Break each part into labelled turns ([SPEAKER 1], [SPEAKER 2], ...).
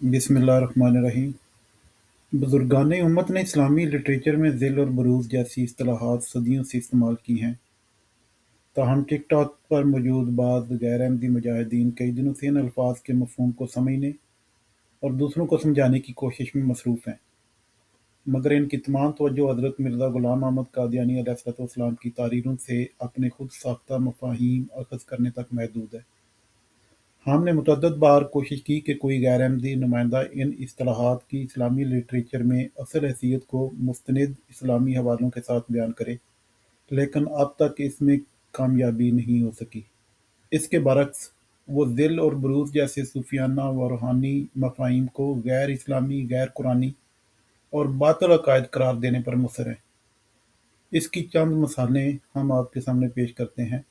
[SPEAKER 1] बिस्मिल्लाहिर्रहमानिर्रहीम। बुज़ुर्गान उम्मत ने इस्लामी लिटरेचर में ज़िल और बुरूज़ जैसी इस्तिलाहात सदियों से इस्तेमाल की हैं, ताहम टिक टॉक पर मौजूद बाज़ गैर अहमदी मुजाहिदीन कई दिनों से इन अल्फाज के मफ़हूम को समझने और दूसरों को समझाने की कोशिश में मसरूफ़ हैं, मगर इनकी तमाम तवज्जो हज़रत मिर्ज़ा ग़ुलाम अहमद क़ादियानी अलैहिस्सलाम की तारीरों से अपने खुद साख्ता मफ़ाहीम अख़ज़ करने तक महदूद है। हमने मुतअद्दिद बार कोशिश की कि कोई गैर अहमदी नुमाइंदा इन इस्तिलाहात की इस्लामी लिटरेचर में असल हैसियत को मुस्तनिद इस्लामी हवालों के साथ बयान करे, लेकिन अब तक इसमें कामयाबी नहीं हो सकी। इसके बरक्स, वो ज़िल और बुरूज़ जैसे सूफियाना व रूहानी मफ़ाहीम को गैर इस्लामी, गैर कुरानी और बातिल अकायद करार देने पर मुसर हैं। इसकी चंद मिसालें हम आपके सामने पेश करते हैं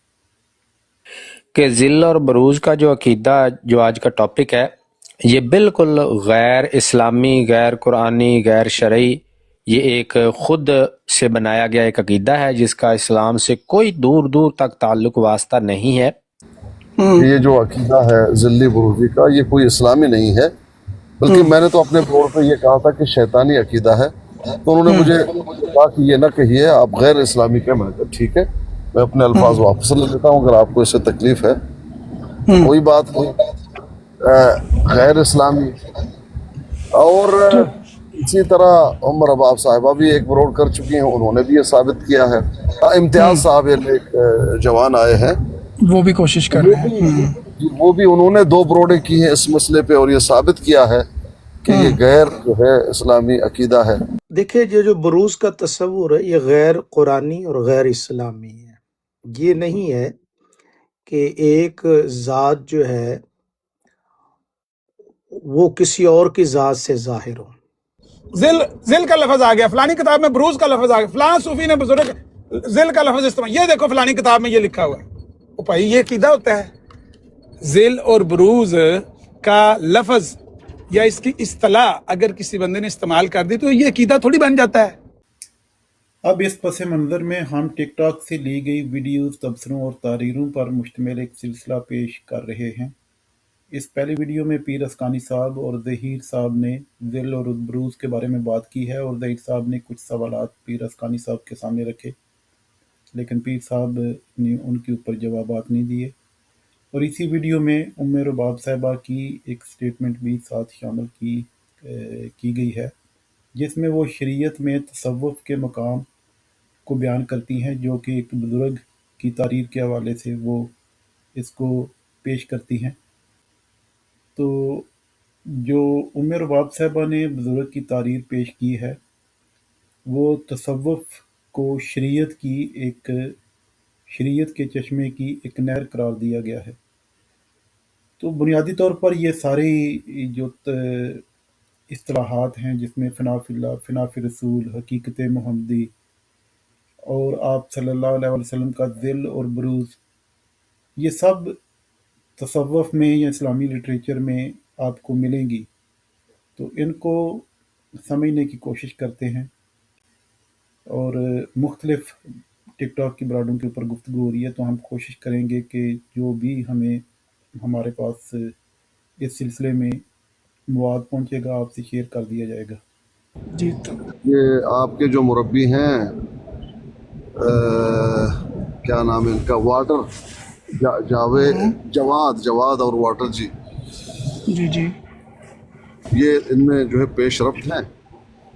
[SPEAKER 2] कि ज़िल और बरूज का जो अकीदा जो आज का टॉपिक है, ये बिल्कुल गैर इस्लामी, गैर कुरानी, गैर शरई, ये एक खुद से बनाया गया एक अकीदा है जिसका इस्लाम से कोई दूर दूर तक ताल्लुक वास्ता नहीं है।
[SPEAKER 3] ये जो अकीदा है ज़िल्ली बुरूज़ी का, ये कोई इस्लामी नहीं है, बल्कि मैंने तो अपने तौर पे ये कहा था कि शैतानी अकीदा है। तो उन्होंने मुझे कहा कि ये ना कहिए, आप गैर इस्लामी के। मैंने कहा ठीक है, मैं अपने अल्फाज वापस ले लेता हूँ, अगर आपको इससे तकलीफ है तो कोई बात नहीं। गैर इस्लामी और इसी तरह उमर अबाब साहिबा भी एक बरोड कर चुकी हैं, उन्होंने भी ये साबित किया है। इम्तियाज साहब एक जवान आए हैं,
[SPEAKER 4] वो भी कोशिश कर रहे हैं।
[SPEAKER 3] वो भी उन्होंने 2 बरोडें की हैं इस मसले पे और ये साबित किया है कि ये गैर जो है इस्लामी अकीदा है।
[SPEAKER 5] देखिए, ये जो बरूज का तस्वुर है, ये गैर कुरानी और गैर इस्लामी है। ये नहीं है कि एक ज़ात जो है वो किसी और की ज़ात से ज़ाहिर हो।
[SPEAKER 6] जिल का लफ्ज आ गया, फलानी किताब में बरूज का लफ्ज आ गया, फलां सूफी ने बुजुर्ग जिल का लफ्ज इस्तेमाल, ये देखो फलानी किताब में ये लिखा हुआ है। ओ भाई, ये कीदा होता है? जिल और बरूज का लफ्ज या इसकी इस्तिलाह अगर किसी बंदे ने इस्तेमाल कर दी तो ये कीदा थोड़ी बन जाता है।
[SPEAKER 1] अब इस पस मंज़र में हम टिक टॉक से ली गई वीडियोज़, तबसरों और तारीरों पर मुश्तमिल एक सिलसिला पेश कर रहे हैं। इस पहली वीडियो में पीर असकानी साहब और ज़हीर साहब ने ज़िल और बुरूज़ के बारे में बात की है और ज़हीर साहब ने कुछ सवालात पीर असकानी साहब के सामने रखे, लेकिन पीर साहब ने उनके ऊपर जवाबात नहीं दिए। और इसी वीडियो में उम्मे रुबाब साहिबा की एक स्टेटमेंट भी साथ शामिल की गई है, जिसमें वो शरीयत में तसव्वुफ़ के मकाम को बयान करती हैं, जो कि एक बुज़ुर्ग की तारीर के हवाले से वो इसको पेश करती हैं। तो जो उम्मे रुबाब साहिबा ने बुज़ुर्ग की तारीर पेश की है, वो तसव्वुफ़ को शरीयत के चश्मे की एक नहर करार दिया गया है। तो बुनियादी तौर पर ये सारे जो इस्तिलाहात हैं, जिसमें फ़ना फ़िर रसूल, हकीकत मुहम्मदी और आप सल्लल्लाहु अलैहि वसल्लम का ज़िल और बुरूज़, ये सब तसव्वुफ़ में या इस्लामी लिटरेचर में आपको मिलेंगी। तो इनको समझने की कोशिश करते हैं और मुख्तलिफ टिक टॉक की ब्रांडों के ऊपर गुफ्तगू हो रही है, तो हम कोशिश करेंगे कि जो भी हमारे पास इस सिलसिले में मवाद पहुँचेगा, आपसे शेयर कर दिया जाएगा।
[SPEAKER 4] जी, तो
[SPEAKER 3] ये आपके जो मुरब्बी हैं, क्या नाम है इनका, वाटर जवाद और वाटर जी,
[SPEAKER 4] जी
[SPEAKER 3] ये इनमें जो है पेशरफ्त हैं,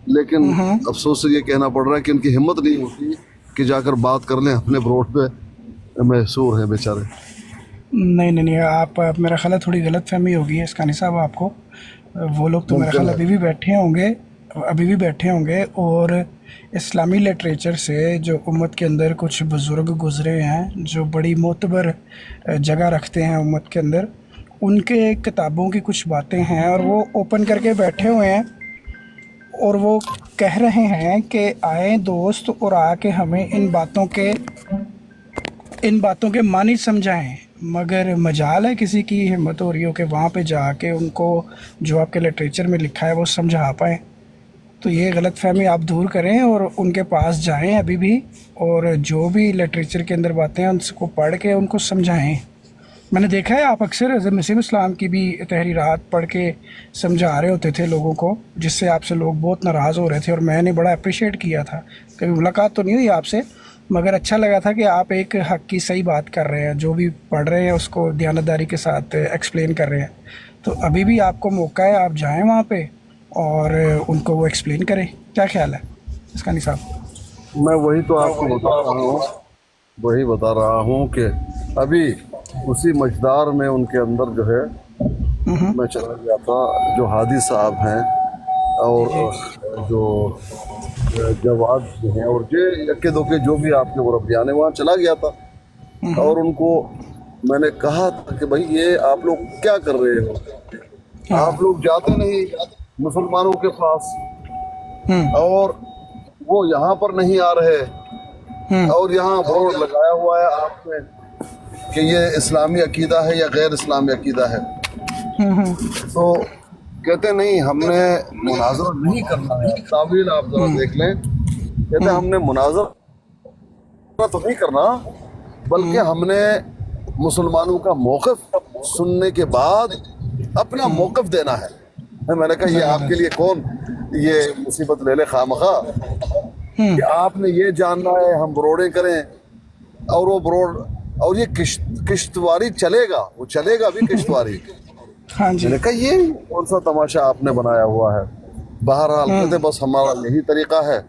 [SPEAKER 3] लेकिन अफसोस से ये कहना पड़ रहा है कि इनकी हिम्मत नहीं होती कि जाकर बात कर लें अपने ब्रोड पे। महसूर है बेचारे।
[SPEAKER 4] नहीं, आप मेरा ख्याल है थोड़ी गलत फहमी होगी इसकानी साहब आपको। वो लोग तो मेरा ख्याल अभी भी बैठे होंगे और इस्लामी लिटरेचर से जो उम्मत के अंदर कुछ बुज़ुर्ग गुज़रे हैं, जो बड़ी मोतबर जगह रखते हैं उम्मत के अंदर, उनके किताबों की कुछ बातें हैं और वो ओपन करके बैठे हुए हैं और वो कह रहे हैं कि आए दोस्त और आके हमें इन बातों के मानी समझाएं। मगर मजाल है किसी की हिम्मत हो रही हो कि वहाँ पे जाके उनको जो आपके लिटरेचर में लिखा है वो समझा पाएँ। तो ये गलत फहमी आप दूर करें और उनके पास जाएं अभी भी, और जो भी लिटरेचर के अंदर बातें हैं उनको पढ़ के उनको समझाएं। मैंने देखा है आप अक्सर हज़रत मसीह इस्लाम की भी तहरीरात पढ़ के समझा रहे होते थे लोगों को, जिससे आपसे लोग बहुत नाराज़ हो रहे थे, और मैंने बड़ा अप्रिशिएट किया था। कभी मुलाकात तो नहीं हुई आपसे, मगर अच्छा लगा था कि आप एक हक़ की सही बात कर रहे हैं, जो भी पढ़ रहे हैं उसको दयानतदारी के साथ एक्सप्लेन कर रहे हैं। तो अभी भी आपको मौका है, आप जाएँ वहाँ पे और उनको वो एक्सप्लेन करें। क्या ख्याल है इसकानी साहब?
[SPEAKER 3] मैं वही तो आपको बता रहा हूँ कि अभी उसी मजदार में उनके अंदर जो है मैं चला गया था, जो हादी साहब हैं और जो जवाद जो हैं और जो यक्के दोके जो भी आपके मुरब्बियान हैं, वहाँ चला गया था और उनको मैंने कहा था कि भाई ये आप लोग क्या कर रहे हो, आप लोग जाते नहीं मुसलमानों के पास और वो यहाँ पर नहीं आ रहे और यहाँ बोर्ड लगाया हुआ है आपने कि ये इस्लामी अकीदा है या गैर इस्लामी अकीदा है। तो कहते नहीं हमने मुनाजरा नहीं करना है, तावील आप जरा देख लें, कहते हमने मुनाजरा तो नहीं करना, बल्कि हमने मुसलमानों का मौक़िफ़ सुनने के बाद अपना मौक़िफ़ देना है। मैंने कहा ये आपके लिए कौन ये मुसीबत ले ले खामखा कि आपने ये जानना है हम बरोड़े करें और वो बरोड़ और ये किश्तवारी चलेगा, वो चलेगा भी किश्तवारी।
[SPEAKER 4] हाँ जी।
[SPEAKER 3] मैंने कहा ये कौन सा तमाशा आपने बनाया हुआ है। बहरहाल कहते बस हमारा यही तरीका है,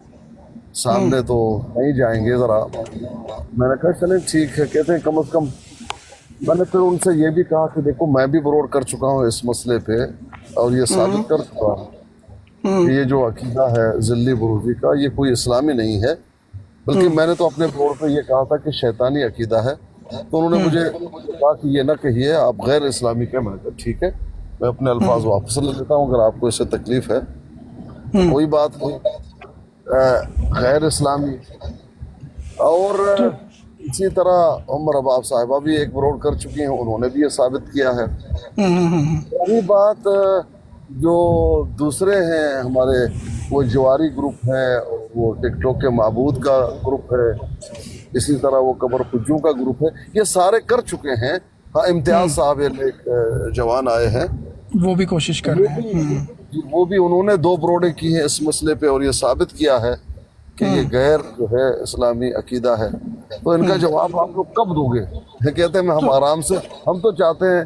[SPEAKER 3] सामने तो नहीं जाएंगे ज़रा। मैंने कहा चलें ठीक है। कहते हैं कम से कम मैंने फिर उनसे ये भी कहा कि देखो मैं भी बरोड़ कर चुका हूँ इस मसले पे और ये साबित कर चुका हूँ कि ये जो अकीदा है ज़िल्ली बरूज़ी का ये कोई इस्लामी नहीं है, बल्कि मैंने तो अपने बोर्ड पे ये कहा था कि शैतानी अकीदा है। तो उन्होंने मुझे कहा कि ये ना कहिए, आप गैर इस्लामी के। मैंने कहा ठीक है, मैं अपने अल्फाज वापस ले लेता हूँ, अगर आपको इससे तकलीफ है कोई बात नहीं। गैर इस्लामी और इसी तरह उमर अबाब साहिबा भी एक बरोड़ कर चुकी हैं, उन्होंने भी ये साबित किया है। यही बात जो दूसरे हैं हमारे वो जवारी ग्रुप है, वो टिकटॉक के माबूद का ग्रुप है, इसी तरह वो कबर पुज्जू का ग्रुप है, ये सारे कर चुके हैं। हाँ, इम्तियाज साहब एक जवान आए हैं,
[SPEAKER 4] वो भी कोशिश कर रहे हैं।
[SPEAKER 3] वो भी उन्होंने 2 बरोड़े की हैं इस मसले पे और ये साबित किया है कि ये गैर जो है इस्लामी अकीदा है। तो इनका जवाब आप लोग कब दोगे? ये कहते हैं हम आराम से, हम तो चाहते हैं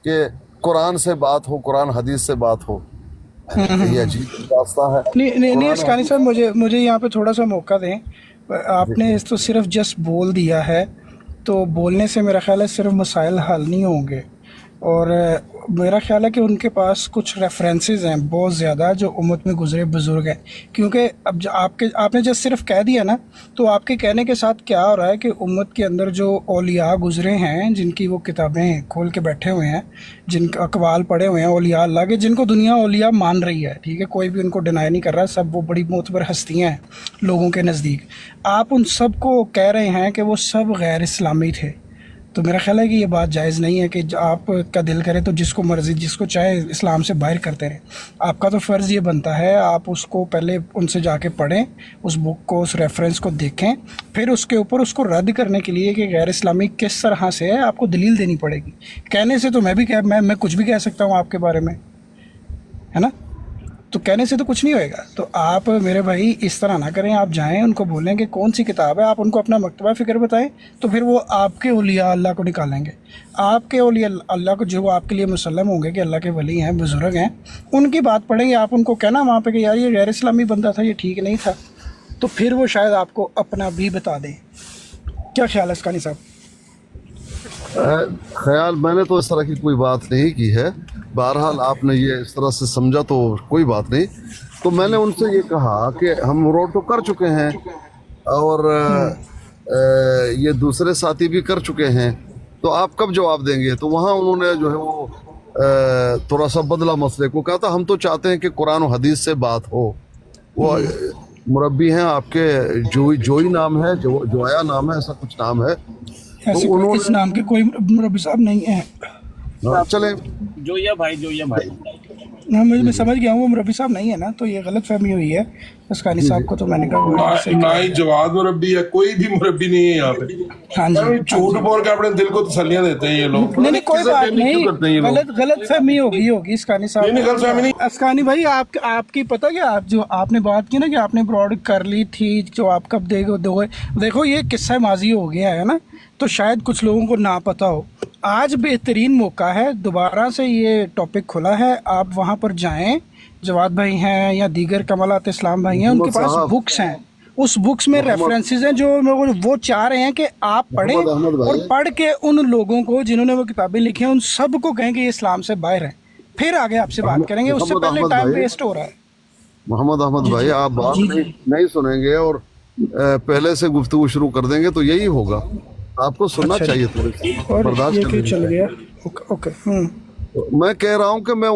[SPEAKER 3] कि कुरान से बात हो, कुरान हदीस से बात हो। ये अजीब रास्ता है।
[SPEAKER 4] नहीं इसकानी साहब, मुझे यहाँ पे थोड़ा सा मौका दें। आपने इस तो सिर्फ जस्ट बोल दिया है, तो बोलने से मेरा ख्याल है सिर्फ मसाइल हल नहीं होंगे, और मेरा ख्याल है कि उनके पास कुछ रेफरेंसेस हैं बहुत ज़्यादा जो उम्मत में गुज़रे बुज़ुर्ग हैं। क्योंकि अब जो आपने जस्ट सिर्फ कह दिया ना, तो आपके कहने के साथ क्या हो रहा है कि उम्मत के अंदर जो औलिया गुज़रे हैं, जिनकी वो किताबें खोल के बैठे हुए हैं, जिनका अक़वाल पढ़े हुए हैं औलिया अल्लाह के, जिनको दुनिया औलिया मान रही है, ठीक है, कोई भी उनको डिनाई नहीं कर रहा, सब वो बड़ी मोतबर हस्तियाँ हैं लोगों के नज़दीक। आप उन सब को कह रहे हैं कि वो सब गैर इस्लामी थे, तो मेरा ख्याल है कि ये बात जायज़ नहीं है कि आपका दिल करे तो जिसको मर्ज़ी, जिसको चाहे इस्लाम से बाहर करते रहें। आपका तो फ़र्ज़ ये बनता है आप उसको पहले उनसे जाके पढ़ें, उस बुक को, उस रेफरेंस को देखें, फिर उसके ऊपर उसको रद्द करने के लिए कि गैर इस्लामी किस तरह से है आपको दलील देनी पड़ेगी। कहने से तो मैं कुछ भी कह सकता हूँ आपके बारे में, है ना, तो कहने से तो कुछ नहीं होएगा। तो आप मेरे भाई इस तरह ना करें, आप जाएं उनको बोलें कि कौन सी किताब है, आप उनको अपना मकतबा फ़िक्र बताएं, तो फिर वो आपके औलिया अल्लाह को निकालेंगे। आपके औलिया अल्लाह को जो आपके लिए मुसल्लम होंगे कि अल्लाह के वली हैं, बुज़ुर्ग हैं, उनकी बात पढ़ेंगे। आप उनको कहना वहाँ पे कि यार ये गैर इस्लामी बंदा था, ये ठीक नहीं था, तो फिर वो शायद आपको अपना भी बता दें। क्या ख्याल है इसका? नहीं साहब,
[SPEAKER 3] ख्याल मैंने तो इस तरह की कोई बात नहीं की है। बहरहाल आपने ये इस तरह से समझा तो कोई बात नहीं। तो मैंने उनसे ये कहा कि हम रोड तो कर चुके हैं और ये दूसरे साथी भी कर चुके हैं, तो आप कब जवाब देंगे? तो वहाँ उन्होंने जो है वो थोड़ा सा बदला मसले को, कहा था हम तो चाहते हैं कि कुरान और हदीस से बात हो। वो मुरब्बी हैं आपके, जोई नाम है, जोया नाम है, ऐसा कुछ नाम है।
[SPEAKER 4] ऐसे
[SPEAKER 3] तो
[SPEAKER 4] इस नाम के कोई मुरब्बी साहब नहीं है।
[SPEAKER 3] चले
[SPEAKER 7] जोया भाई
[SPEAKER 4] हाँ, मैं समझ गया हूँ, वो मुरब्बी साहब नहीं है ना, तो ये गलत फहमी हुई है अस्कानी साहब को, तो मैंने कहा वो
[SPEAKER 7] ना
[SPEAKER 4] सही
[SPEAKER 7] ना
[SPEAKER 4] कहा
[SPEAKER 7] ही
[SPEAKER 4] है।
[SPEAKER 7] जवाद मुरब्बी है, कोई भी मुरब्बी नहीं है यहाँ पे।
[SPEAKER 4] हाँ जी, हाँ
[SPEAKER 7] झूठ
[SPEAKER 4] जी।
[SPEAKER 7] बोल के अपने दिल को तसल्लियां देते हैं ये लोग।
[SPEAKER 4] नहीं नहीं, कोई
[SPEAKER 7] किसे
[SPEAKER 4] बात
[SPEAKER 7] फहमी क्यों
[SPEAKER 4] नहीं,
[SPEAKER 7] करते हैं ये लोग?
[SPEAKER 4] गलत फहमी होगी अस्कानी साहब।
[SPEAKER 7] नहीं गलतफहमी नहीं।
[SPEAKER 4] अस्कानी भाई, आपकी पता क्या, आप जो आपने बात की ना कि आपने ब्रॉड कर ली थी, जो आप कब दोगे, देखो ये किस्सा माजी हो गया है ना, तो शायद कुछ लोगों को ना पता हो। आज बेहतरीन मौका है, दोबारा से ये टॉपिक खुला है, आप वहाँ पर जाएं, जवाद भाई हैं या दीगर कमलात इस्लाम भाई हैं, उनके पास बुक्स हैं, उस बुक्स में रेफरेंसेस हैं जो वो चाह रहे हैं कि आप पढ़ें, और पढ़ के उन लोगों को जिन्होंने वो किताबें लिखी हैं उन सब को कहें कि ये इस्लाम से बाहर हैं, फिर आगे आपसे बात करेंगे, उससे पहले टाइम वेस्ट हो रहा है।
[SPEAKER 3] मोहम्मद अहमद भाई, आप बात नहीं सुनेंगे और पहले से गुफ्तगू शुरू कर देंगे तो यही होगा। आपको सुनना चाहिए, थोड़ी सी
[SPEAKER 4] और
[SPEAKER 3] बर्दाश्त
[SPEAKER 4] ये
[SPEAKER 3] कर
[SPEAKER 4] क्यों
[SPEAKER 3] लीजिए।
[SPEAKER 4] चल गया? ओके
[SPEAKER 3] मैं कह रहा हूँ कि मैं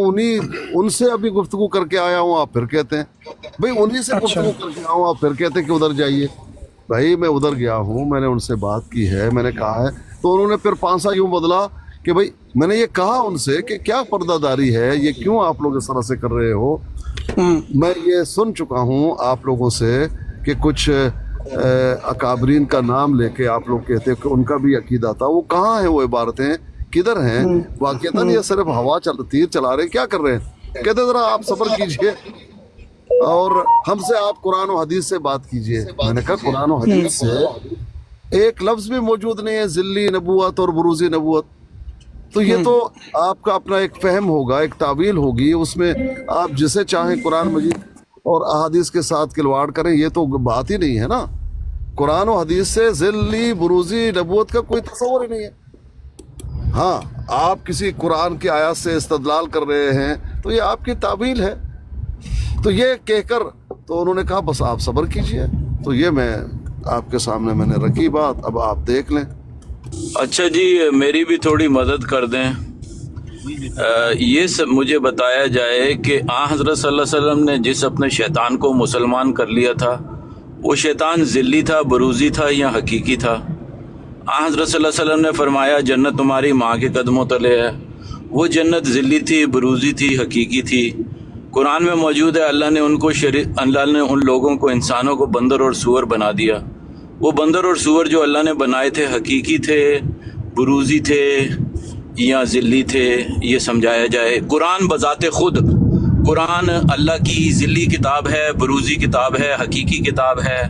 [SPEAKER 3] उनसे अभी गुफ्तगू करके आया हूँ, आप फिर कहते हैं भाई उन्हीं से गुफ्तगू करके आया हूँ, आप फिर कहते हैं कि उधर जाइए। भाई मैं उधर गया हूँ, मैंने उनसे बात की है, मैंने कहा है, तो उन्होंने फिर पांसा यूं बदला कि भाई मैंने ये कहा उनसे कि क्या पर्दादारी है, ये क्यों आप लोग इस तरह से कर रहे हो। मैं ये सुन चुका हूँ आप लोगों से कि कुछ अकाबरीन का नाम लेके आप लोग कहते हैं कि उनका भी अकीदा था। वो कहाँ है, वो इबारतें किधर हैं? वाकईतन ये सिर्फ हवा तीर चला रहे, क्या कर रहे हैं? कहते जरा आप सब्र कीजिए और हमसे आप कुरान और हदीस से बात कीजिए। मैंने कहा कुरान और हदीस से एक लफ्ज भी मौजूद नहीं है ज़िल्ली नबूवत और बुरूज़ी नबूवत। तो ये तो आपका अपना एक फहम होगा, एक तावील होगी, उसमें आप जिसे चाहें कुरान मजीद और अहादीस के साथ खिलवाड़ करें, ये तो बात ही नहीं है ना। कुरान और हदीस से ज़िल्ली बुरूज़ी नबूवत का कोई तस्वर ही नहीं है। हाँ, आप किसी कुरान की आयत से इस्तदलाल कर रहे हैं तो ये आपकी तावील है। तो ये कहकर तो उन्होंने कहा बस आप सब्र कीजिए। तो ये मैं आपके सामने मैंने रखी बात, अब आप देख लें।
[SPEAKER 8] अच्छा जी, मेरी भी थोड़ी मदद कर दें। ये सब मुझे बताया जाए कि हज़रत सल्लल्लाहु अलैहि वसल्लम ने जिस अपने शैतान को मुसलमान कर लिया था, वो शैतान ज़िल्ली था, बरूज़ी था या हकीकी था? हज़रत सल्लल्लाहु अलैहि वसल्लम ने फरमाया जन्नत तुम्हारी माँ के कदमों तले है। वो जन्नत ज़िल्ली थी, बरूज़ी थी, हकीकी थी। कुरान में मौजूद है अल्लाह ने उन लोगों को, इंसानों को बंदर और सूअर बना दिया। वो बंदर और सूअर जो अल्लाह ने बनाए थे हकीकी थे, बरूज़ी थे या ज़िल्ली थे, ये समझाया जाए। कुरान बज़ाते खुद, कुरान अल्लाह की ज़िल्ली किताब है, बरूज़ी किताब है, हकीकी किताब है।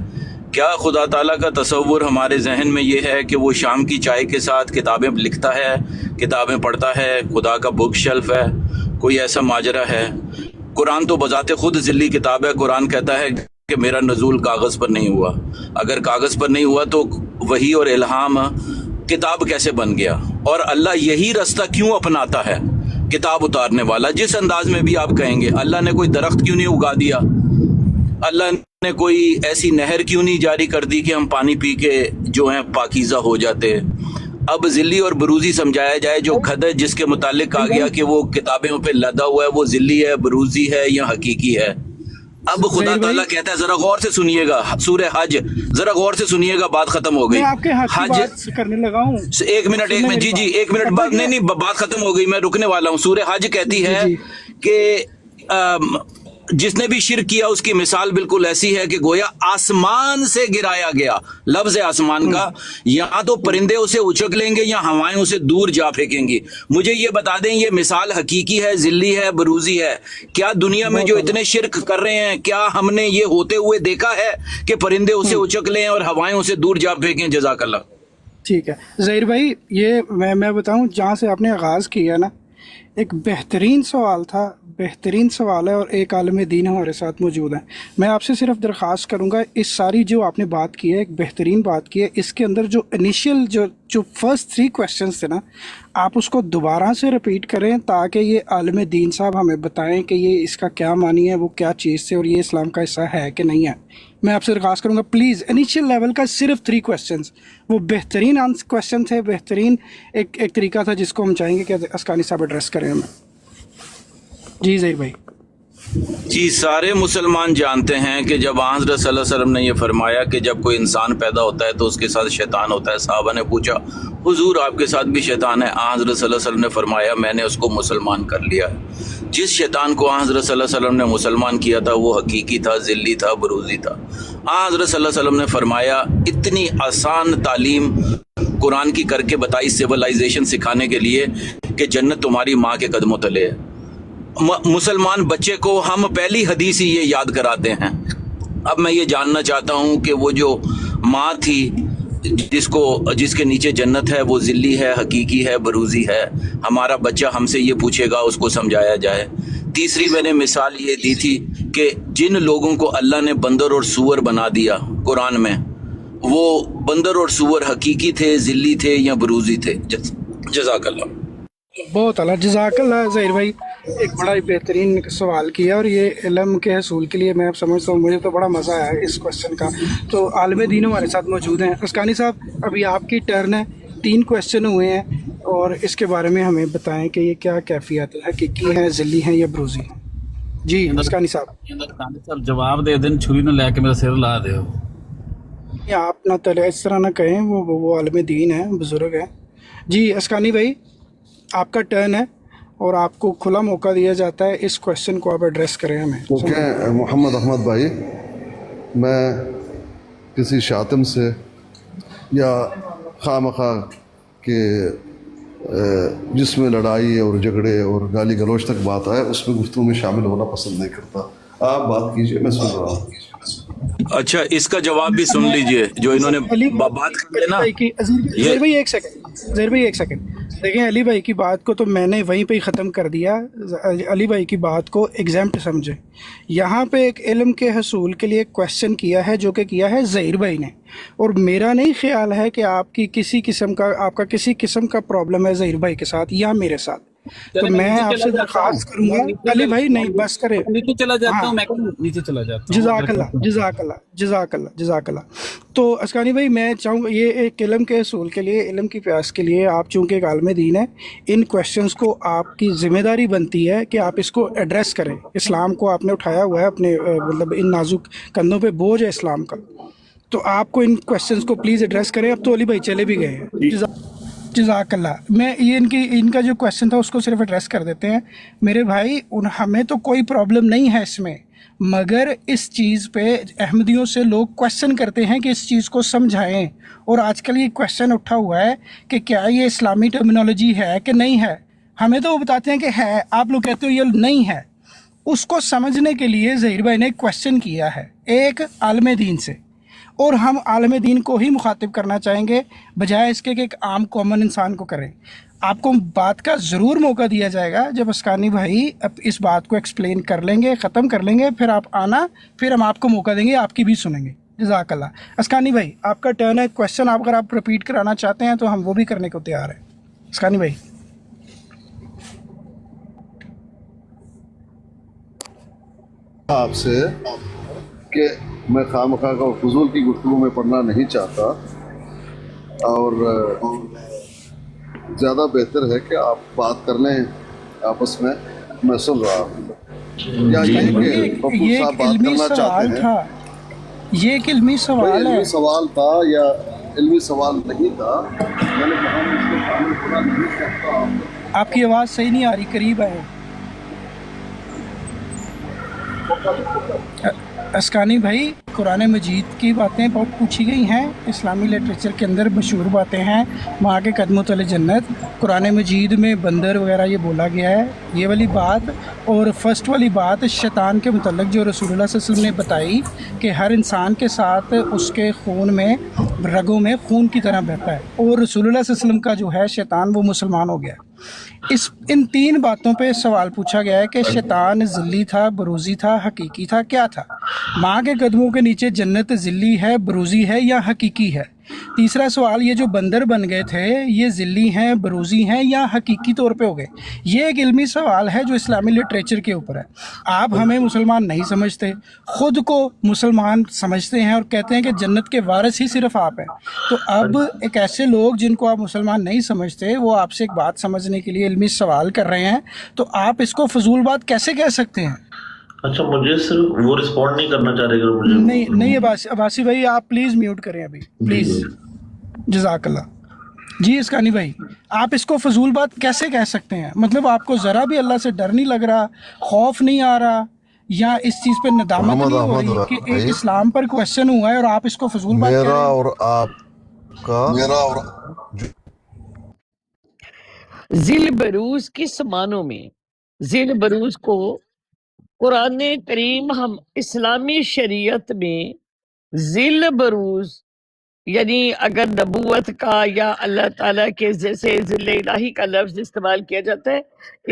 [SPEAKER 8] क्या खुदा ताला का तसव्वुर हमारे जहन में ये है कि वो शाम की चाय के साथ किताबें लिखता है, किताबें पढ़ता है, खुदा का बुक शेल्फ है? कोई ऐसा माजरा है? कुरान तो बज़ाते खुद ज़िल्ली किताब है। कुरान कहता है कि मेरा नज़ूल कागज़ पर नहीं हुआ। अगर कागज़ पर नहीं हुआ तो वही और इल्हाम किताब कैसे बन गया? और अल्लाह यही रास्ता क्यों अपनाता है किताब उतारने वाला? जिस अंदाज में भी आप कहेंगे, अल्लाह ने कोई दरख्त क्यों नहीं उगा दिया? अल्लाह ने कोई ऐसी नहर क्यों नहीं जारी कर दी कि हम पानी पी के जो हैं पाकीज़ा हो जाते? अब ज़िल्ली और बरूज़ी समझाया जाए। जो खद है जिसके मुतालिक कहा गया कि वो किताबों पे लदा हुआ है, वो ज़िल्ली है, बरूज़ी है या हकीकी है? अब खुदा ताला कहता है, जरा गौर से सुनिएगा, सूरह हज, जरा गौर से सुनिएगा, बात खत्म हो गई।
[SPEAKER 4] हज करने लगा हूँ,
[SPEAKER 8] एक मिनट जी, एक मिनट बाद, नहीं बात खत्म हो गई, मैं रुकने वाला हूँ। सूरह हज कहती है कि जिसने भी शिर्क किया उसकी मिसाल बिल्कुल ऐसी है कि गोया आसमान से गिराया गया। लफ्ज आसमान का, या तो परिंदे उसे उचक लेंगे या हवाएं उसे दूर जा फेंकेंगी। मुझे ये बता दें, ये मिसाल हकीकी है, ज़िल्ली है, बरूज़ी है? क्या दुनिया में जो इतने शिर्क कर रहे हैं, क्या हमने ये होते हुए देखा है कि परिंदे उसे उचक लें और हवाएं उसे दूर जा फेंकें? जज़ाकल्लाह।
[SPEAKER 4] ठीक है ज़हीर भाई, ये मैं बताऊं, जहाँ से आपने आगाज़ किया ना, एक बेहतरीन सवाल था, बेहतरीन सवाल है, और एक आलिम दीन हमारे साथ मौजूद है। मैं आपसे सिर्फ दरख्वास्त करूंगा, इस सारी जो आपने बात की है, एक बेहतरीन बात की है, इसके अंदर जो इनिशियल जो फर्स्ट 3 क्वेश्चंस थे ना, आप उसको दोबारा से रिपीट करें ताकि ये आलिम दीन साहब हमें बताएं कि ये इसका क्या मानी है, वो क्या चीज़ से, और ये इस्लाम का हिस्सा है कि नहीं है। मैं आपसे दरख्वास्त करूंगा प्लीज़, इनिशियल लेवल का सिर्फ 3 क्वेश्चंस, वो बेहतरीन क्वेश्चन थे, बेहतरीन एक तरीका था जिसको हम चाहेंगे कि अस्कानी साहब एड्रेस करें हमें। जी ज़हीर भाई।
[SPEAKER 8] जी, सारे मुसलमान जानते हैं कि जब हज़रत सल्लल्लाहु अलैहि वसल्लम ने यह फरमाया कि जब कोई इंसान पैदा होता है तो उसके साथ शैतान होता है, साहबा ने पूछा हुजूर आपके साथ भी शैतान है? हज़रत सल्लल्लाहु अलैहि वसल्लम ने फरमाया मैंने उसको मुसलमान कर लिया है। जिस शैतान को हज़रत सल्लल्लाहु अलैहि वसल्लम ने मुसलमान किया था वो हकीकी था, ज़िल्ली था, बरूज़ी था। हज़रत सल्लल्लाहु अलैहि वसल्लम ने फरमाया इतनी आसान तालीम कुरान की करके बताई सिविलाइजेशन सिखाने के लिए कि जन्नत तुम्हारी माँ के कदमों तले है। मुसलमान बच्चे को हम पहली हदीस ही ये याद कराते हैं। अब मैं ये जानना चाहता हूँ कि वो जो माँ थी जिसके नीचे जन्नत है वो ज़िल्ली है, हकीकी है, बरूज़ी है। हमारा बच्चा हमसे ये पूछेगा, उसको समझाया जाए। तीसरी मैंने मिसाल ये दी थी कि जिन लोगों को अल्लाह ने बंदर और सूअर बना दिया कुरान में, वो बंदर और सूअर हकीकी थे, ज़िल्ली थे या बरूज़ी थे। जज़ाकल्लाह।
[SPEAKER 4] बहुत अला जज़ाकल्लाह ज़हीर भाई, एक बड़ा ही बेहतरीन सवाल किया और ये इल्म के हसूल के लिए मैं अब समझता हूँ, मुझे तो बड़ा मज़ा आया इस क्वेश्चन का। तो आलिम दीन हमारे साथ मौजूद हैं। अस्कानी साहब, अभी आपकी टर्न है, 3 क्वेश्चन हुए हैं और इसके बारे में हमें बताएं कि ये क्या कैफियत है, हकीकी है, ज़िल्ली है या बरूज़ी है। जी अस्कानी साहब।
[SPEAKER 9] जवाब दे दें, छुरी न लैके मेरा सिर ला दे।
[SPEAKER 4] आप ना तले इस तरह ना कहें, वो आलिम दीन है, बुज़ुर्ग है। जी अस्कानी भाई, आपका टर्न है और आपको खुला मौका दिया जाता है, इस क्वेश्चन को आप एड्रेस करें हमें।
[SPEAKER 3] ओके मोहम्मद अहमद भाई, मैं किसी शातिम से या खामखा के जिसमें लड़ाई और झगड़े और गाली गलौज तक बात आए उसमें गुफ्तगू में शामिल होना पसंद नहीं करता। आप बात कीजिए, मैं सुन रहा हूँ।
[SPEAKER 8] अच्छा, इसका जवाब भी सुन लीजिए जो इन्होंने बात कर लेना।
[SPEAKER 4] ज़हीर भाई एक सेकंड देखें, अली भाई की बात को तो मैंने वहीं पे ही ख़त्म कर दिया। अली भाई की बात को एग्जाम्प्ट समझे। यहाँ पे एक इल्म के हसूल के लिए क्वेश्चन किया है जो कि किया है ज़हीर भाई ने, और मेरा नहीं ख्याल है कि आपका किसी किस्म का प्रॉब्लम है ज़हीर भाई के साथ या मेरे साथ। तो मैं आपसे दरख्वास्त करूंगा, अली भाई नहीं बस करे,
[SPEAKER 9] नीचे चला जाता हूँ, मैं नीचे चला जाता हूँ। जज़ाकल्लाह। तो अस्कानी भाई, मैं चाहूँगा ये एक इल्म के असूल के लिए, इल्म की प्यास के लिए, आप चूँकि एक आलिम दीन है, इन क्वेश्चंस को आपकी ज़िम्मेदारी बनती है कि आप इसको एड्रेस करें। इस्लाम को आपने उठाया हुआ है अपने मतलब इन नाजुक कंधों पे बोझ है इस्लाम का, तो आपको इन क्वेश्चंस को प्लीज़ एड्रेस करें। अब तो अली भाई चले भी गए हैं। जज़ाकल्लाह। मैं ये इनका जो क्वेश्चन था उसको सिर्फ एड्रेस कर देते हैं। मेरे भाई, हमें तो कोई प्रॉब्लम नहीं है इसमें, मगर इस चीज़ पे अहमदियों से लोग क्वेश्चन करते हैं कि इस चीज़ को समझाएं, और आजकल ये क्वेश्चन उठा हुआ है कि क्या ये इस्लामी टर्मिनोलॉजी है कि नहीं है। हमें तो वो बताते हैं कि है, आप लोग कहते हो ये नहीं है। उसको समझने के लिए ज़हीर भाई ने क्वेश्चन किया है एक आलिम दीन से, और हम आलिम दीन को ही मुखातिब करना चाहेंगे बजाय इसके कि एक आम कॉमन इंसान को करें। आपको बात का ज़रूर मौका दिया जाएगा जब अस्कानी भाई अब इस बात को एक्सप्लेन कर लेंगे, ख़त्म कर लेंगे, फिर आप आना, फिर हम आपको मौका देंगे, आपकी भी सुनेंगे। जज़ाकल्लाह। अस्कानी भाई, आपका टर्न है। क्वेश्चन अगर आप रिपीट कराना चाहते हैं तो हम वो भी करने को तैयार हैं। अस्कानी भाई।
[SPEAKER 3] आपसे कि मैं खामखा का फजूल की गुफ्तगू में पढ़ना नहीं चाहता, और ज़्यादा बेहतर है कि आप बात कर लें आपस में, मैं सुन रहा हूँ। या ये कि बब्बू साहब बात करना चाहते हैं,
[SPEAKER 4] ये एक इल्मी सवाल है।
[SPEAKER 3] सवाल था या इल्मी सवाल नहीं था, मैंने कहा मैं इसको शामिल होना नहीं चाहता।
[SPEAKER 4] आपकी आवाज़ सही नहीं आ रही, करीब आए। अस्कानी भाई, कुरान मजीद की बातें बहुत पूछी गई हैं, इस्लामी लिटरेचर के अंदर मशहूर बातें हैं, माँ के कदमों तले जन्नत, कुरान मजीद में बंदर वगैरह ये बोला गया है, ये वाली बात। और फर्स्ट वाली बात शैतान के मुतल्लिक़ जो रसूलुल्लाह सल्लल्लाहु अलैहि वसल्लम ने बताई कि हर इंसान के साथ उसके खून में, रगों में खून की तरह बहता है, और रसूलुल्लाह सल्लल्लाहु अलैहि वसल्लम का जो है शैतान वो मुसलमान हो गया। इन 3 बातों पे सवाल पूछा गया है कि शैतान ज़िल्ली था, बरूज़ी था, हकीकी था, क्या था। माँ के कदमों के नीचे जन्नत ज़िल्ली है, बरूज़ी है या हकीकी है। तीसरा सवाल, ये जो बंदर बन गए थे ये ज़िल्ली हैं, बरूज़ी हैं या हकीकी तौर पे हो गए। ये एक इल्मी सवाल है जो इस्लामी लिटरेचर के ऊपर है। आप हमें मुसलमान नहीं समझते, ख़ुद को मुसलमान समझते हैं और कहते हैं कि जन्नत के वारिस ही सिर्फ आप हैं। तो अब एक ऐसे लोग जिनको आप मुसलमान नहीं समझते, वो आपसे एक बात समझने के लिए इल्मी सवाल कर रहे हैं, तो आप इसको फजूल बात कैसे कह सकते हैं।
[SPEAKER 10] अच्छा, मुझे सिर्फ वो रिस्पॉन्ड नहीं करना चाह रहे, मुझे
[SPEAKER 4] नहीं अब्बासी भाई, आप प्लीज़ म्यूट करें अभी, प्लीज़। जज़ाकल्लाह।
[SPEAKER 9] جی اسکانی بھائی، آپ اس کو فضول بات کیسے کہہ سکتے ہیں؟ مطلب آپ کو ذرا بھی اللہ سے ڈر نہیں لگ رہا، خوف نہیں آ رہا، یا اس چیز پہ ندامت
[SPEAKER 3] محمد
[SPEAKER 9] نہیں ہو
[SPEAKER 3] احمد
[SPEAKER 9] رہی کہ ایک
[SPEAKER 3] بھائی،
[SPEAKER 9] اسلام پر کوشچن ہوا ہے اور آپ اس کو فضول بات کہہ
[SPEAKER 3] میرا
[SPEAKER 9] رہے ہیں؟
[SPEAKER 3] اور آپ کا
[SPEAKER 11] ذیل بروز کس معنوں میں؟ ذیل بروز کو قرآن کریم ہم اسلامی شریعت میں ذیل بروز یعنی اگر نبوت کا یا اللہ تعالیٰ کے جیسے ذل الہی کا لفظ استعمال کیا جاتا ہے،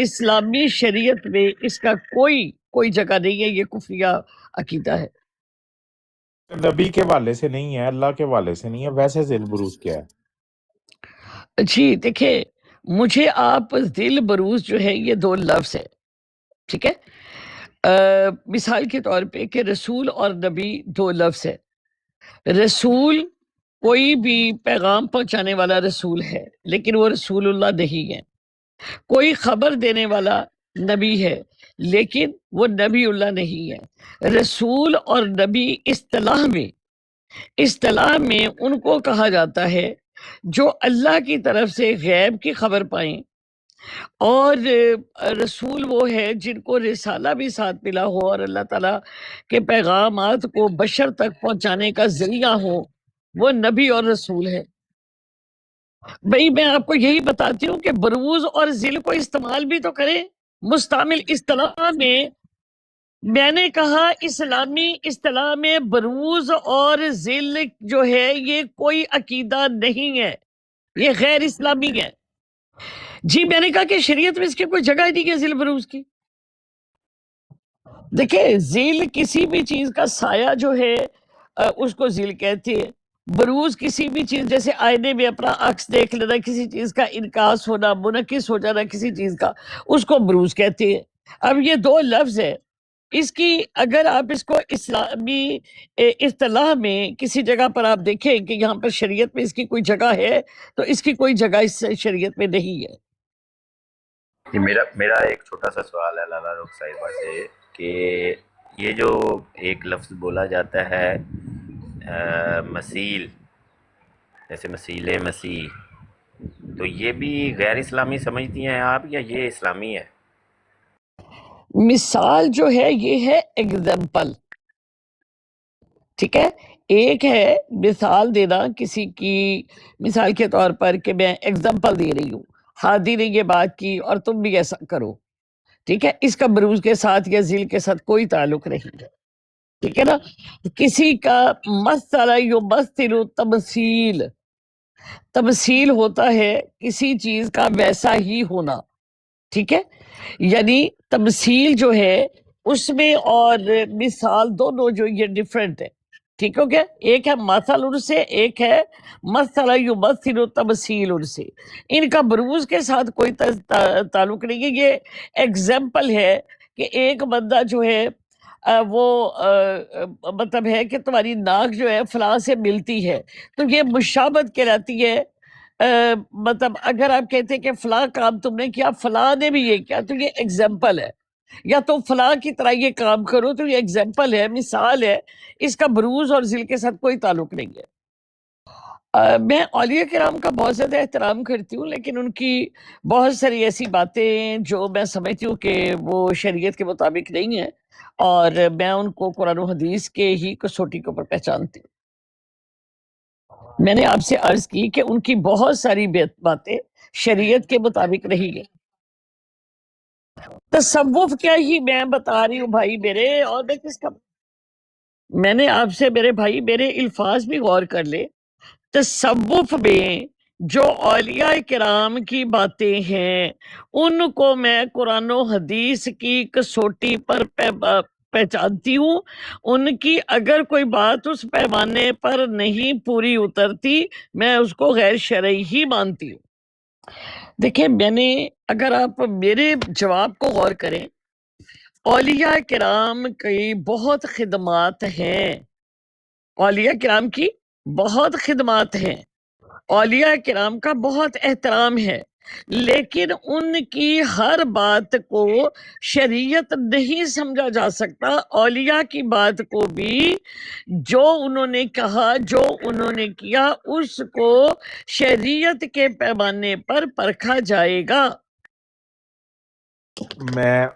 [SPEAKER 11] اسلامی شریعت میں اس کا کوئی جگہ نہیں ہے، یہ کفریہ عقیدہ ہے۔
[SPEAKER 12] نبی کے والے سے نہیں ہے، اللہ کے والے سے نہیں ہے، ویسے ذیل بروز کیا ہے؟
[SPEAKER 11] جی دیکھیں، مجھے آپ ذیل بروز جو ہے یہ دو لفظ ہے، ٹھیک ہے؟ مثال کے طور پہ کہ رسول اور نبی دو لفظ ہے۔ رسول کوئی بھی پیغام پہنچانے والا رسول ہے، لیکن وہ رسول اللہ نہیں ہے۔ کوئی خبر دینے والا نبی ہے، لیکن وہ نبی اللہ نہیں ہے۔ رسول اور نبی اصطلاح میں ان کو کہا جاتا ہے جو اللہ کی طرف سے غیب کی خبر پائیں، اور رسول وہ ہے جن کو رسالہ بھی ساتھ ملا ہو اور اللہ تعالیٰ کے پیغامات کو بشر تک پہنچانے کا ذریعہ ہو، وہ نبی اور رسول ہے۔ بھئی میں آپ کو یہی بتاتی ہوں کہ بروز اور ذل کو استعمال بھی تو کریں مستعمل اصطلاح میں۔ میں نے کہا اسلامی اصطلاح میں بروز اور ذل جو ہے یہ کوئی عقیدہ نہیں ہے، یہ غیر اسلامی ہے۔ جی میں نے کہا کہ شریعت میں اس کی کوئی جگہ ہی نہیں ہے ذل بروز کی۔ دیکھیں ذیل کسی بھی چیز کا سایہ جو ہے اس کو ذیل کہتے ہیں۔ بروز کسی بھی چیز، جیسے آئینے میں اپنا عکس دیکھ لینا، کسی چیز کا انعکاس ہونا، منعکس ہو جانا کسی چیز کا، اس کو بروز کہتے ہیں۔ اب یہ دو لفظ ہے، اس کی اگر آپ اس کو اسلامی اصطلاح میں کسی جگہ پر آپ دیکھیں کہ یہاں پر شریعت میں اس کی کوئی جگہ ہے، تو اس کی کوئی جگہ اس شریعت میں نہیں ہے۔
[SPEAKER 13] میرا ایک چھوٹا سا سوال ہے لالا رخ صاحبہ سے کہ یہ جو ایک لفظ بولا جاتا ہے مسیل، جیسے مسیل مسیح، تو یہ بھی غیر اسلامی سمجھتی ہیں آپ یا یہ اسلامی ہے؟
[SPEAKER 11] مثال جو ہے یہ ہے ایگزامپل، ٹھیک ہے؟ ایک ہے مثال دینا کسی کی، مثال کے طور پر کہ میں ایگزامپل دے رہی ہوں، ہادی نے یہ بات کی اور تم بھی ایسا کرو، ٹھیک ہے؟ اس کا بروز کے ساتھ یا ذیل کے ساتھ کوئی تعلق نہیں ہے، ٹھیک ہے نا؟ کسی کا مثل یمثل تمثیل ہوتا ہے کسی چیز کا ویسا ہی ہونا، ٹھیک ہے؟ یعنی تمثیل جو ہے اس میں اور مثال دونوں جو یہ ڈیفرنٹ ہے، ٹھیک ہو گیا؟ ایک ہے مثل ان سے، ایک ہے مثل یمثل تمثیل ان سے، ان کا بروز کے ساتھ کوئی تعلق نہیں ہے۔ یہ ایگزامپل ہے کہ ایک بندہ جو ہے وہ مطلب ہے کہ تمہاری ناک جو ہے فلاں سے ملتی ہے، تو یہ مشابہت کہلاتی ہے۔ مطلب اگر آپ کہتے ہیں کہ فلاں کام تم نے کیا، فلاں نے بھی یہ کیا، تو یہ ایگزامپل ہے، یا تم فلاں کی طرح یہ کام کرو، تو یہ ایگزامپل ہے، مثال ہے، اس کا بروز اور ذل کے ساتھ کوئی تعلق نہیں ہے۔ میں اولیاء کرام کا بہت زیادہ احترام کرتی ہوں، لیکن ان کی بہت ساری ایسی باتیں جو میں سمجھتی ہوں کہ وہ شریعت کے مطابق نہیں ہیں، اور میں ان کو قرآن و حدیث کے ہی کسوٹی کے اوپر پہچانتی ہوں۔ میں نے آپ سے عرض کی کہ ان کی بہت ساری باتیں شریعت کے مطابق نہیں ہیں۔ تصوف کیا ہی میں بتا رہی ہوں بھائی میرے، اور میں کس کا، میں نے آپ سے میرے بھائی میرے الفاظ بھی غور کر لے۔ تصوف میں جو اولیاء کرام کی باتیں ہیں ان کو میں قرآن و حدیث کی کسوٹی پر پہچانتی ہوں، ان کی اگر کوئی بات اس پیمانے پر نہیں پوری اترتی میں اس کو غیر شرعی ہی مانتی ہوں۔ دیکھیں میں نے، اگر آپ میرے جواب کو غور کریں، اولیاء کرام کی بہت خدمات ہیں، اولیاء کرام کی بہت خدمات ہیں، اولیاء کرام کا بہت احترام ہے، لیکن ان کی ہر بات کو شریعت نہیں سمجھا جا سکتا. اولیاء کی بات کو بھی جو انہوں نے کہا، جو انہوں نے کیا، اس کو شریعت کے پیمانے پر پرکھا جائے گا.
[SPEAKER 12] میں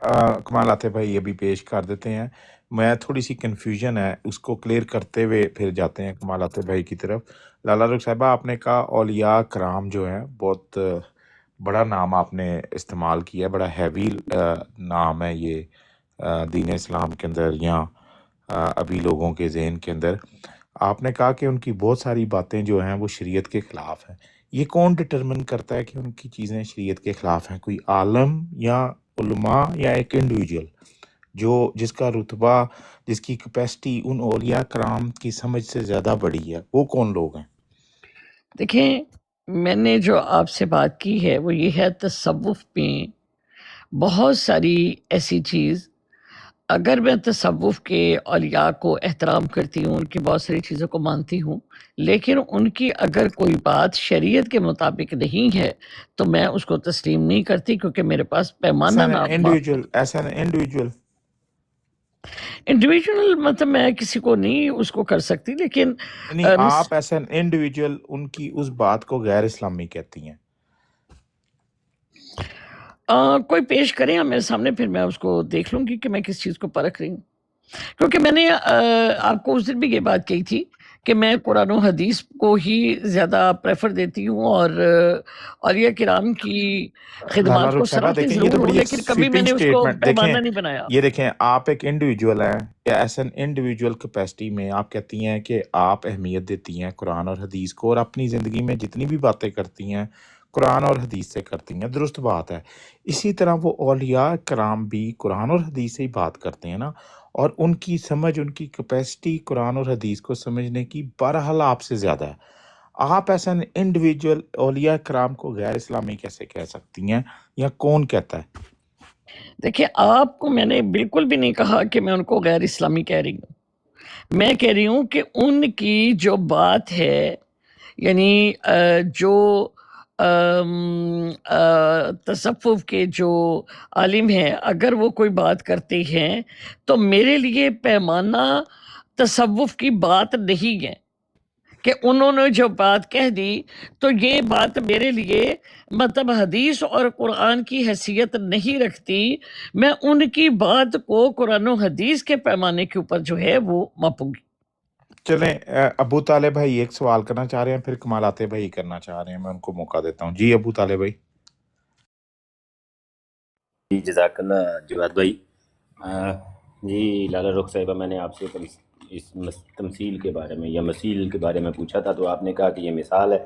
[SPEAKER 12] کمال آتے بھائی یہ بھی پیش کر دیتے ہیں. میں تھوڑی سی کنفیوژن ہے اس کو کلیئر کرتے ہوئے پھر جاتے ہیں کمال آتے بھائی کی طرف. لالا رخ صاحبہ آپ نے کہا اولیاء کرام جو ہیں بہت بڑا نام آپ نے استعمال کیا، بڑا ہیوی نام ہے یہ دین اسلام کے اندر یا ابھی لوگوں کے ذہن کے اندر. آپ نے کہا کہ ان کی بہت ساری باتیں جو ہیں وہ شریعت کے خلاف ہیں. یہ کون ڈٹرمن کرتا ہے کہ ان کی چیزیں شریعت کے خلاف ہیں؟ کوئی عالم یا علماء یا ایک انڈیویجول جس کا رتبہ، جس کی کیپیسٹی ان اولیاء کرام کی سمجھ سے زیادہ بڑی ہے، وہ کون لوگ ہیں؟
[SPEAKER 11] دیکھیں، میں نے جو آپ سے بات کی ہے وہ یہ ہے تصوف میں بہت ساری ایسی چیز، اگر میں تصوف کے اولیاء کو احترام کرتی ہوں، ان کی بہت ساری چیزوں کو مانتی ہوں، لیکن ان کی اگر کوئی بات شریعت کے مطابق نہیں ہے تو میں اس کو تسلیم نہیں کرتی، کیونکہ میرے پاس پیمانہ
[SPEAKER 12] ایسا انڈیویجول
[SPEAKER 11] انڈیویجول مطلب میں کسی کو نہیں اس کو کر سکتی، لیکن
[SPEAKER 12] نہیں، آپ ایسا انڈیویجول ان کی اس بات کو غیر اسلامی کہتی ہیں.
[SPEAKER 11] کوئی پیش کریں میرے سامنے، پھر میں اس کو دیکھ لوں گی کہ میں کس چیز کو پرکھ رہی ہوں. کیونکہ میں نے آپ کو اس دن بھی یہ بات کہی تھی کہ میں قرآن و حدیث کو ہی زیادہ پریفر دیتی ہوں اور اولیاء کرام کی
[SPEAKER 12] لالا
[SPEAKER 11] خدمات کو
[SPEAKER 12] رخ صاحبہ
[SPEAKER 11] سراہتی
[SPEAKER 12] دیکھیں، یہ تو
[SPEAKER 11] ضرور ہوں،
[SPEAKER 12] بڑی ایک
[SPEAKER 11] لیکن کبھی میں
[SPEAKER 12] سویپنگ
[SPEAKER 11] نے اس کو
[SPEAKER 12] سٹیٹمنٹ.
[SPEAKER 11] پیمانہ
[SPEAKER 12] دیکھیں
[SPEAKER 11] نہیں بنایا.
[SPEAKER 12] یہ دیکھیں، آپ ایک انڈیویجول ہیں یا ایسا انڈیویجول کیپیسٹی میں آپ کہتی ہیں کہ آپ اہمیت دیتی ہیں قرآن اور حدیث کو، اور اپنی زندگی میں جتنی بھی باتیں کرتی ہیں قرآن اور حدیث سے کرتی ہیں، درست بات ہے. اسی طرح وہ اولیاء کرام بھی قرآن اور حدیث سے ہی بات کرتے ہیں نا، اور ان کی سمجھ، ان کی کیپیسٹی قرآن اور حدیث کو سمجھنے کی بہرحال آپ سے زیادہ ہے. آپ ایسا انڈیویجول اولیاء کرام کو غیر اسلامی کیسے کہہ سکتی ہیں، یا کون کہتا ہے؟
[SPEAKER 11] دیکھیں، آپ کو میں نے بالکل بھی نہیں کہا کہ میں ان کو غیر اسلامی کہہ رہی ہوں. میں کہہ رہی ہوں کہ ان کی جو بات ہے، یعنی جو تصوف کے جو عالم ہیں، اگر وہ کوئی بات کرتے ہیں تو میرے لیے پیمانہ تصوف کی بات نہیں ہے کہ انہوں نے جو بات کہہ دی تو یہ بات میرے لیے مطلب حدیث اور قرآن کی حیثیت نہیں رکھتی. میں ان کی بات کو قرآن و حدیث کے پیمانے کے اوپر جو ہے وہ ماپوں گی.
[SPEAKER 12] چلیں ابو طالب بھائی ایک سوال کرنا چاہ رہے ہیں، پھر کمال آتے بھائی کرنا چاہ رہے ہیں، میں ان کو موقع دیتا ہوں. جی ابو طالب بھائی.
[SPEAKER 13] جی جزاک اللہ جواد بھائی. جی لالا رخ صاحبہ، میں نے آپ سے اس تمثیل کے بارے میں یا مثیل کے بارے میں پوچھا تھا، تو آپ نے کہا کہ یہ مثال ہے.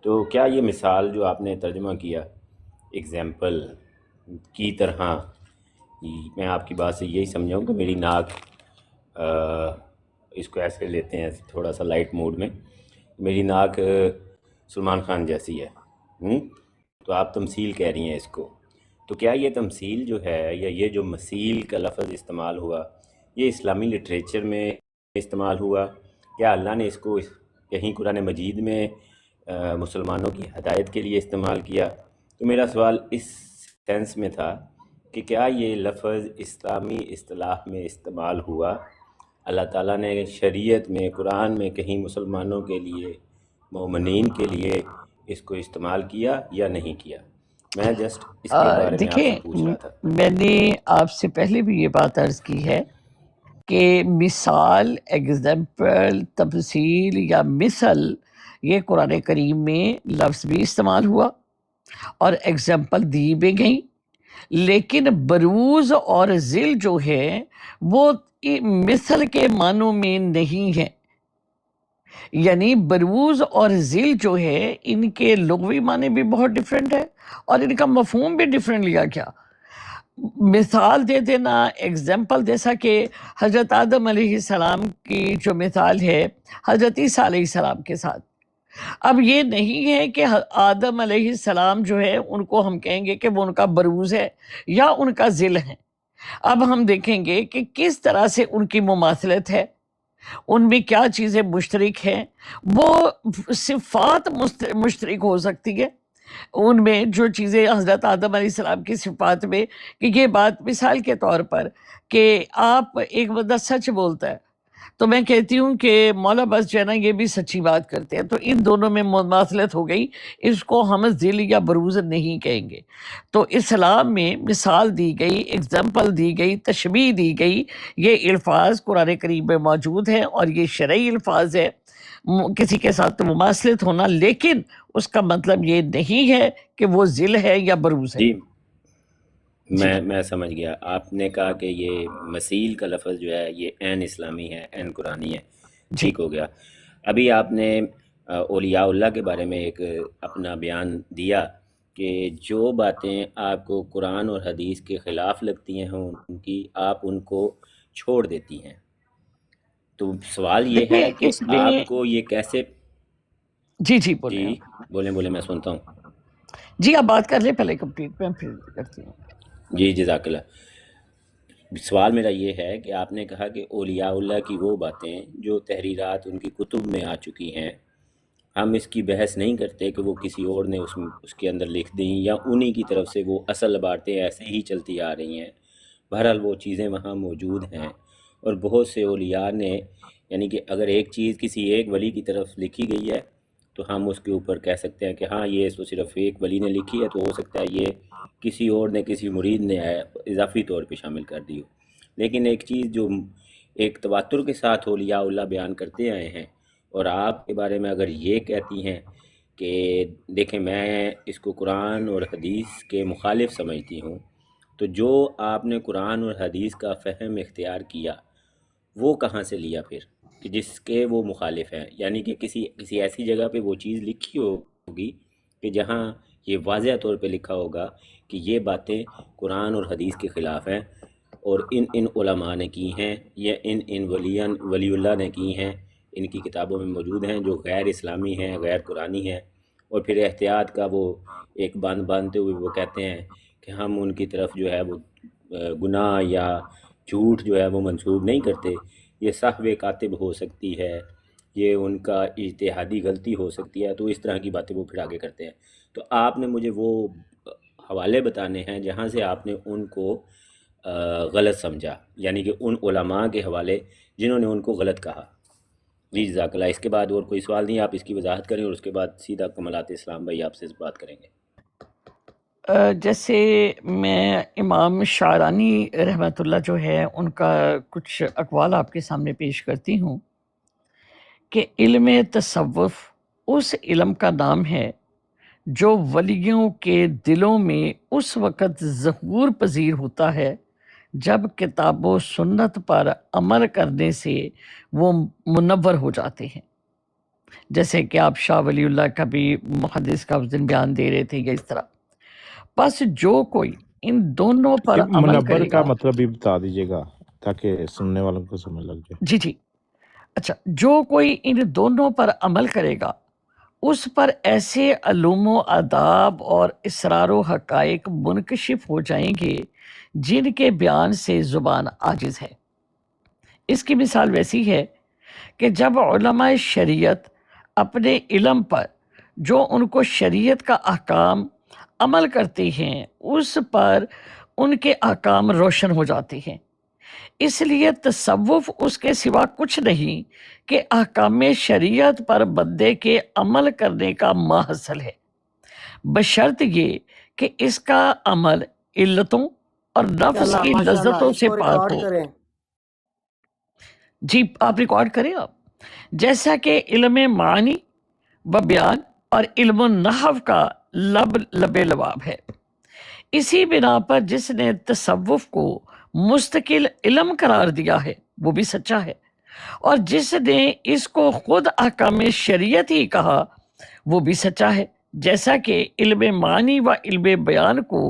[SPEAKER 13] تو کیا یہ مثال جو آپ نے ترجمہ کیا ایگزامپل کی طرح، میں آپ کی بات سے یہی سمجھا ہوں کہ میری ناک، اس کو ایسے لیتے ہیں تھوڑا سا لائٹ موڈ میں، میری ناک سلمان خان جیسی ہے، تو آپ تمثیل کہہ رہی ہیں اس کو. تو کیا یہ تمثیل جو ہے یا یہ جو مثیل کا لفظ استعمال ہوا، یہ اسلامی لٹریچر میں استعمال ہوا؟ کیا اللہ نے اس کو کہیں قرآن مجید میں مسلمانوں کی ہدایت کے لیے استعمال کیا؟ تو میرا سوال اس سینس میں تھا کہ کیا یہ لفظ اسلامی اصطلاح میں استعمال ہوا؟ اللہ تعالیٰ نے شریعت میں، قرآن میں کہیں مسلمانوں کے لیے، مومنین کے لیے اس کو استعمال کیا یا نہیں کیا؟ میں جسٹ اس کے بارے میں آپ سے پوچھ رہا تھا.
[SPEAKER 11] میں نے آپ سے پہلے بھی یہ بات عرض کی ہے کہ مثال، ایگزامپل، تمثیل یا مثل، یہ قرآن کریم میں لفظ بھی استعمال ہوا اور ایگزامپل دی بھی گئی، لیکن بروز اور ذل جو ہے وہ مثل کے معنوں میں نہیں ہے. یعنی بروز اور ذل جو ہے ان کے لغوی معنی بھی بہت ڈیفرنٹ ہے اور ان کا مفہوم بھی ڈیفرنٹ لیا گیا. مثال دے دینا، ایگزامپل، جیسا کہ حضرت آدم علیہ السلام کی جو مثال ہے حضرت عیسیٰ علیہ السلام کے ساتھ. اب یہ نہیں ہے کہ آدم علیہ السلام جو ہے ان کو ہم کہیں گے کہ وہ ان کا بروز ہے یا ان کا ذل ہے. اب ہم دیکھیں گے کہ کس طرح سے ان کی مماثلت ہے، ان میں کیا چیزیں مشترک ہیں. وہ صفات مشترک ہو سکتی ہے، ان میں جو چیزیں حضرت آدم علیہ السلام کی صفات میں، کہ یہ بات مثال کے طور پر کہ آپ ایک بندہ سچ بولتا ہے تو میں کہتی ہوں کہ مولا بس جو ہے نا یہ بھی سچی بات کرتے ہیں، تو ان دونوں میں مماثلت ہو گئی، اس کو ہم ذل یا بروز نہیں کہیں گے۔ تو اسلام میں مثال دی گئی، ایگزامپل دی گئی، تشبیہ دی گئی، یہ الفاظ قرآن کریم میں موجود ہیں اور یہ شرعی الفاظ ہے، کسی کے ساتھ مماثلت ہونا، لیکن اس کا مطلب یہ نہیں ہے کہ وہ ذل ہے یا بروز ہے۔
[SPEAKER 13] جی
[SPEAKER 11] جی
[SPEAKER 13] میں سمجھ گیا۔ آپ نے کہا کہ یہ مثیل کا لفظ جو ہے یہ عین اسلامی ہے، عین قرآنی ہے،
[SPEAKER 11] جی
[SPEAKER 13] ٹھیک ہو گیا۔ ابھی آپ نے اولیاء اللہ کے بارے میں ایک اپنا بیان دیا کہ جو باتیں آپ کو قرآن اور حدیث کے خلاف لگتی ہیں ان کی آپ ان کو چھوڑ دیتی ہیں۔ تو سوال یہ
[SPEAKER 11] دیکھیں
[SPEAKER 13] ہے کہ
[SPEAKER 11] اس میں،
[SPEAKER 13] آپ کو یہ کیسے،
[SPEAKER 11] جی بولیں
[SPEAKER 13] جی
[SPEAKER 11] آپ،
[SPEAKER 13] بولیں میں سنتا ہوں۔
[SPEAKER 11] جی آپ بات کر لیں پہلے کمپلیٹ، میں پھر کرتی ہوں۔
[SPEAKER 13] جی جزاک اللہ۔ سوال میرا یہ ہے کہ آپ نے کہا کہ اولیاء اللہ کی وہ باتیں جو تحریرات ان کی کتب میں آ چکی ہیں، ہم اس کی بحث نہیں کرتے کہ وہ کسی اور نے اس کے اندر لکھ دیں یا انہی کی طرف سے وہ اصل باتیں ایسے ہی چلتی آ رہی ہیں۔ بہرحال وہ چیزیں وہاں موجود ہیں، اور بہت سے اولیاء نے، یعنی کہ اگر ایک چیز کسی ایک ولی کی طرف لکھی گئی ہے تو ہم اس کے اوپر کہہ سکتے ہیں کہ ہاں یہ تو صرف ایک ولی نے لکھی ہے، تو ہو سکتا ہے یہ کسی اور نے، کسی مرید نے اضافی طور پہ شامل کر دی ہو۔ لیکن ایک چیز جو ایک تواتر کے ساتھ اولیاء اللہ بیان کرتے آئے ہیں، اور آپ کے بارے میں اگر یہ کہتی ہیں کہ دیکھیں میں اس کو قرآن اور حدیث کے مخالف سمجھتی ہوں، تو جو آپ نے قرآن اور حدیث کا فہم اختیار کیا وہ کہاں سے لیا پھر کہ جس کے وہ مخالف ہیں؟ یعنی کہ کسی ایسی جگہ پہ وہ چیز لکھی ہوگی کہ جہاں یہ واضح طور پہ لکھا ہوگا کہ یہ باتیں قرآن اور حدیث کے خلاف ہیں، اور ان علماء نے کی ہیں، یا ان ولی اللہ نے کی ہیں، ان کی کتابوں میں موجود ہیں جو غیر اسلامی ہیں، غیر قرآنی ہیں، اور پھر احتیاط کا وہ ایک باندھ باندھتے ہوئے وہ کہتے ہیں کہ ہم ان کی طرف جو ہے وہ گناہ یا جھوٹ جو ہے وہ منسوب نہیں کرتے، یہ صحو کاتب ہو سکتی ہے، یہ ان کا اجتہادی غلطی ہو سکتی ہے، تو اس طرح کی باتیں وہ پھر آگے کرتے ہیں۔ تو آپ نے مجھے وہ حوالے بتانے ہیں جہاں سے آپ نے ان کو غلط سمجھا، یعنی کہ ان علماء کے حوالے جنہوں نے ان کو غلط کہا۔ جی جزاک اللہ۔ اس کے بعد اور کوئی سوال نہیں، آپ اس کی وضاحت کریں، اور اس کے بعد سیدھا کمالات اسلام بھائی آپ سے بات کریں گے۔
[SPEAKER 11] جیسے میں امام شعرانی رحمۃ اللہ جو ہے ان کا کچھ اقوال آپ کے سامنے پیش کرتی ہوں کہ علم تصوف اس علم کا نام ہے جو ولیوں کے دلوں میں اس وقت ظہور پذیر ہوتا ہے جب کتاب و سنت پر عمل کرنے سے وہ منور ہو جاتے ہیں، جیسے کہ آپ شاہ ولی اللہ کا بھی محدث کا اس دن بیان دے رہے تھے یا اس طرح۔ پس جو کوئی ان دونوں پر
[SPEAKER 12] یہ
[SPEAKER 11] عمل
[SPEAKER 12] منور
[SPEAKER 11] کرے
[SPEAKER 12] کا
[SPEAKER 11] گا،
[SPEAKER 12] مطلب بھی بتا دیجیے گا تاکہ سننے والوں کو سمجھ لگ جائے۔
[SPEAKER 11] جی اچھا، جو کوئی ان دونوں پر عمل کرے گا اس پر ایسے علوم و آداب اور اسرار و حقائق منکشف ہو جائیں گے جن کے بیان سے زبان عاجز ہے۔ اس کی مثال ویسی ہے کہ جب علماء شریعت اپنے علم پر جو ان کو شریعت کا احکام عمل کرتے ہیں اس پر ان کے احکام روشن ہو جاتے ہیں۔ اس لیے تصوف اس کے سوا کچھ نہیں کہ احکام شریعت پر بندے کے عمل کرنے کا ماحصل ہے، بشرط یہ کہ اس کا عمل علتوں اور نفس کی لذتوں سے پاک ہو۔ جی آپ ریکارڈ کریں آپ، جیسا کہ علم معنی و بیان اور علم النحو کا لب لباب ہے۔ اسی بنا پر جس نے تصوف کو مستقل علم قرار دیا ہے وہ بھی سچا ہے، اور جس نے اس کو خود احکام شریعت ہی کہا وہ بھی سچا ہے، جیسا کہ علم معنی و علم بیان کو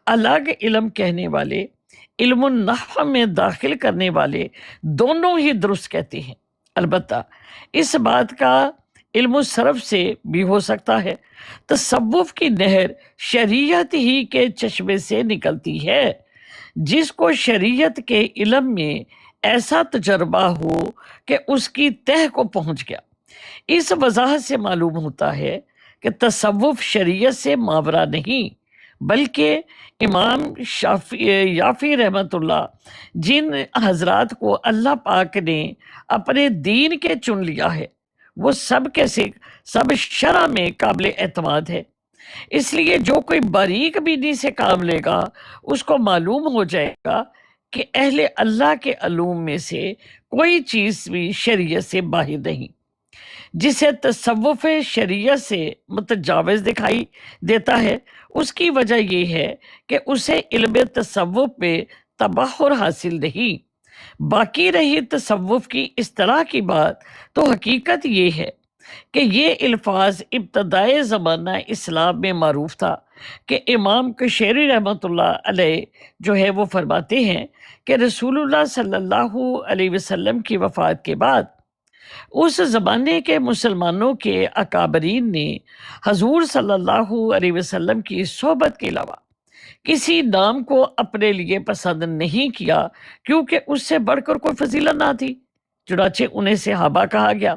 [SPEAKER 11] الگ علم کہنے والے علم النحو میں داخل کرنے والے دونوں ہی درست کہتے ہیں۔ البتہ اس بات کا علم الصرف سے بھی ہو سکتا ہے۔ تصوف کی نہر شریعت ہی کے چشمے سے نکلتی ہے، جس کو شریعت کے علم میں ایسا تجربہ ہو کہ اس کی تہ کو پہنچ گیا۔ اس وضاحت سے معلوم ہوتا ہے کہ کہ تصوف شریعت سے ماورا نہیں، بلکہ امام یافی رحمت اللہ جن حضرات کو اللہ پاک نے اپنے دین کے چن لیا ہے وہ سب شرع میں قابل اعتماد ہے، اس لیے جو کوئی باریک بینی سے کام لے گا اس کو معلوم ہو جائے گا کہ اہل اللہ کے علوم میں سے کوئی چیز بھی شریعت سے باہر نہیں۔ جسے تصوف شریعت سے متجاوز دکھائی دیتا ہے اس کی وجہ یہ ہے کہ اسے علم تصوف میں تبحر حاصل نہیں۔ باقی رہی تصوف کی اصطلاح کی بات تو حقیقت یہ ہے کہ یہ الفاظ ابتدائے زمانہ اسلام میں معروف تھا کہ امام کشیری رحمۃ اللہ علیہ جو ہے وہ فرماتے ہیں کہ رسول اللہ صلی اللہ علیہ وسلم کی وفات کے بعد اس زمانے کے مسلمانوں کے اکابرین نے حضور صلی اللہ علیہ وسلم کی صحبت کے علاوہ کسی نام کو اپنے لیے پسند نہیں کیا کیونکہ اس سے بڑھ کر کوئی فضیلت نہ تھی، چنانچہ انہیں صحابہ کہا گیا۔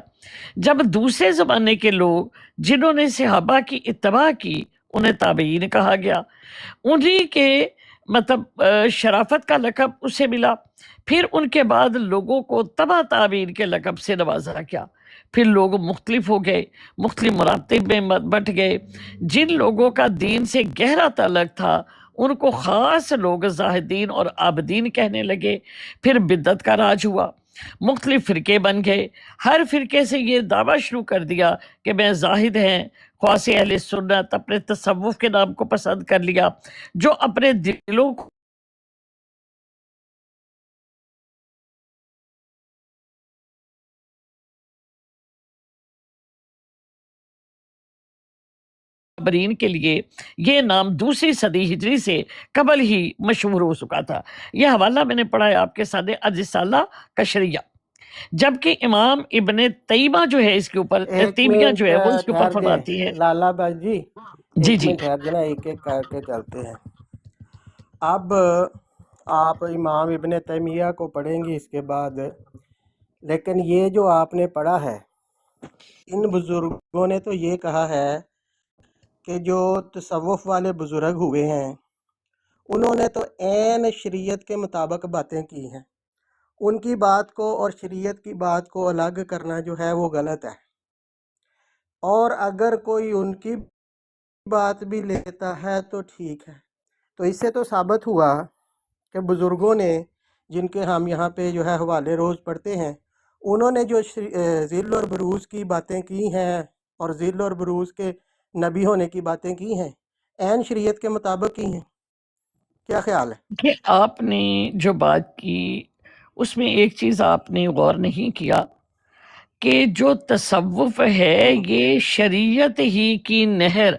[SPEAKER 11] جب دوسرے زمانے کے لوگ جنہوں نے صحابہ کی اتباع کی انہیں تابعین کہا گیا، انہی کے شرافت کا لقب اسے ملا، پھر ان کے بعد لوگوں کو تبع تابعین کے لقب سے نوازا گیا، پھر لوگ مختلف ہو گئے، مختلف مراتب میں بٹ گئے، جن لوگوں کا دین سے گہرا تعلق تھا ان کو خاص لوگ زاہدین اور عابدین کہنے لگے، پھر بدعت کا راج ہوا، مختلف فرقے بن گئے، ہر فرقے سے یہ دعویٰ شروع کر دیا کہ میں زاہد ہیں، خواص اہل سنت اپنے تصوف کے نام کو پسند کر لیا، جو اپنے دلوں کو برین کے لیے یہ نام دوسری صدی ہجری سے قبل ہی مشہور ہو چکا تھا۔ یہ حوالہ میں نے پڑھا ہے آپ کے ساتھ الرسالہ کشریہ، جبکہ امام ابن تیمیہ جو ہے اس کے اوپر تیمیہ جو ہے وہ اس کے اوپر فرماتی ہے۔
[SPEAKER 14] لالا بھائی جی
[SPEAKER 11] جی
[SPEAKER 14] ایک
[SPEAKER 11] جی
[SPEAKER 14] منٹ ٹھہر جانا، ایک ایک کر کے چلتے ہیں۔ اب آپ امام ابن تیمیہ کو پڑھیں گے اس کے بعد، لیکن یہ جو آپ نے پڑھا ہے ان بزرگوں نے تو یہ کہا ہے کہ جو تصوف والے بزرگ ہوئے ہیں انہوں نے تو عین شریعت کے مطابق باتیں کی ہیں، ان کی بات کو اور شریعت کی بات کو الگ کرنا جو ہے وہ غلط ہے، اور اگر کوئی ان کی بات بھی لیتا ہے تو ٹھیک ہے۔ تو اس سے تو ثابت ہوا کہ بزرگوں نے جن کے ہم یہاں پہ جو ہے حوالے روز پڑھتے ہیں انہوں نے جو ذل اور بروز کی باتیں کی ہیں اور ذل اور بروز کے نبی ہونے کی باتیں کی ہیں عین شریعت کے مطابق کی ہیں۔ کیا خیال ہے؟
[SPEAKER 11] کہ آپ نے جو بات کی اس میں ایک چیز آپ نے غور نہیں کیا کہ جو تصوف ہے یہ شریعت ہی کی نہر،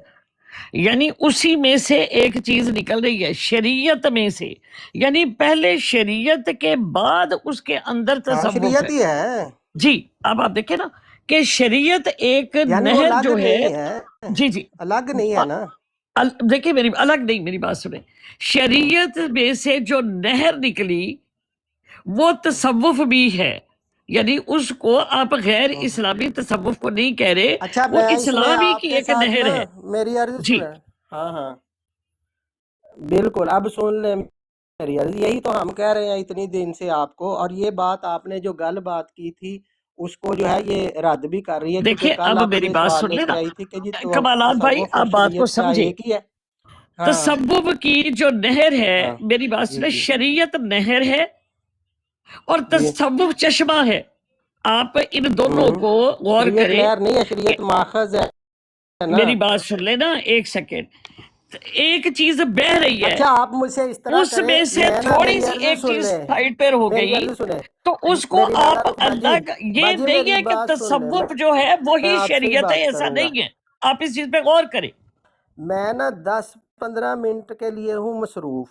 [SPEAKER 11] یعنی اسی میں سے ایک چیز نکل رہی ہے، شریعت میں سے، یعنی پہلے شریعت کے بعد اس کے اندر
[SPEAKER 14] ہاں
[SPEAKER 11] تصوف
[SPEAKER 14] شریعت
[SPEAKER 11] ہے۔
[SPEAKER 14] ہی ہے،
[SPEAKER 11] جی اب آپ دیکھیں نا کہ شریعت ایک
[SPEAKER 14] یعنی وہ
[SPEAKER 11] نہر
[SPEAKER 14] الگ
[SPEAKER 11] جو ہے،
[SPEAKER 14] نہیں ہے،
[SPEAKER 11] جی جی
[SPEAKER 14] الگ نہیں ہے نا۔
[SPEAKER 11] دیکھیں میری الگ نہیں، میری بات سنیں، شریعت میں سے جو نہر نکلی وہ تصوف بھی ہے، یعنی اس کو آپ غیر اسلامی تصوف کو نہیں کہہ رہے،
[SPEAKER 14] اچھا
[SPEAKER 11] وہ
[SPEAKER 14] میں اس میں
[SPEAKER 11] اسلامی
[SPEAKER 14] آپ
[SPEAKER 11] کی
[SPEAKER 14] کے
[SPEAKER 11] ایک
[SPEAKER 14] ساتھ
[SPEAKER 11] نہر
[SPEAKER 14] نا
[SPEAKER 11] ہے۔
[SPEAKER 14] میری عرض
[SPEAKER 11] جی
[SPEAKER 14] سنیں، ہاں ہاں بالکل، اب سن لیں میری عرض، یہی تو ہم کہہ رہے ہیں اتنی دن سے آپ کو، اور یہ بات آپ نے جو گل بات کی تھی اس کو جو ہے یہ رد بھی کر رہی ہے، کیونکہ
[SPEAKER 11] دیکھیں
[SPEAKER 14] کل
[SPEAKER 11] اب
[SPEAKER 14] آپ
[SPEAKER 11] میری
[SPEAKER 14] نے
[SPEAKER 11] بات
[SPEAKER 14] سوال
[SPEAKER 11] سن
[SPEAKER 14] لے
[SPEAKER 11] لیں
[SPEAKER 14] کے
[SPEAKER 11] نا
[SPEAKER 14] آئی تھی کہ جی
[SPEAKER 11] کمالات بھائی،
[SPEAKER 14] تصوف اور
[SPEAKER 11] آپ بات کو
[SPEAKER 14] شریعت کیا
[SPEAKER 11] سمجھے،
[SPEAKER 14] ایک ہی ہے؟ ہاں
[SPEAKER 11] تصوف کی جو نہر ہے،
[SPEAKER 14] ہاں
[SPEAKER 11] میری بات
[SPEAKER 14] جی
[SPEAKER 11] سنیں،
[SPEAKER 14] جی
[SPEAKER 11] شریعت نہر ہے اور
[SPEAKER 14] جی
[SPEAKER 11] تصوف چشمہ ہے۔ آپ ان دونوں کو غور
[SPEAKER 14] شریعت
[SPEAKER 11] کریں
[SPEAKER 14] نہر نہیں ہے،
[SPEAKER 11] کہ
[SPEAKER 14] شریعت ماخذ ہے نا۔
[SPEAKER 11] میری بات سن لیں نا ایک سیکنڈ، ایک چیز بہ رہی ہے
[SPEAKER 14] اچھا آپ مجھ سے اس طرح
[SPEAKER 11] اس
[SPEAKER 14] کریں،
[SPEAKER 11] میں سے
[SPEAKER 14] میں نا
[SPEAKER 11] تھوڑی
[SPEAKER 14] میری
[SPEAKER 11] سی
[SPEAKER 14] عرض
[SPEAKER 11] ایک
[SPEAKER 14] سن
[SPEAKER 11] چیز
[SPEAKER 14] لیں،
[SPEAKER 11] سائڈ پہ ہو
[SPEAKER 14] میری
[SPEAKER 11] گئی
[SPEAKER 14] عرض سنیں،
[SPEAKER 11] تو اس کو
[SPEAKER 14] میری لالا
[SPEAKER 11] آپ
[SPEAKER 14] باجی
[SPEAKER 11] یہ
[SPEAKER 14] باجی
[SPEAKER 11] نہیں
[SPEAKER 14] میری
[SPEAKER 11] ہے کہ
[SPEAKER 14] بات سن لیں،
[SPEAKER 11] تصوف جو ہے
[SPEAKER 14] میں
[SPEAKER 11] وہی
[SPEAKER 14] آپ سے ہی
[SPEAKER 11] شریعت ہے،
[SPEAKER 14] بات
[SPEAKER 11] ایسا
[SPEAKER 14] کروں گا۔
[SPEAKER 11] نہیں ہے، آپ اس چیز پہ غور کریں۔
[SPEAKER 14] میں نا 10-15 منٹ کے لیے ہوں مصروف،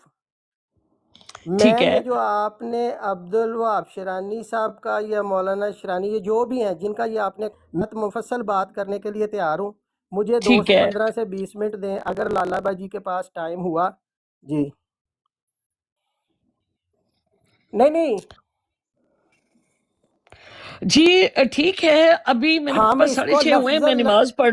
[SPEAKER 11] ٹھیک
[SPEAKER 14] میں
[SPEAKER 11] ہے،
[SPEAKER 14] یہ جو آپ نے عبدالوہاب شرانی صاحب کا یا مولانا شرانی یہ جو بھی ہیں جن کا یہ آپ نے، میں تو مفصل بات کرنے کے لیے تیار ہوں، مجھے 2
[SPEAKER 11] ٹھیک
[SPEAKER 14] سے
[SPEAKER 11] ہے
[SPEAKER 14] 15 سے 20 منٹ دیں اگر لالا باجی کے پاس ٹائم ہوا۔ جی نہیں
[SPEAKER 11] جی ٹھیک ہے، ابھی میرے
[SPEAKER 14] ہم
[SPEAKER 11] پاس
[SPEAKER 14] اس کو
[SPEAKER 11] 6:30 ہوئے، میں
[SPEAKER 14] لفظاً
[SPEAKER 11] نماز پڑھ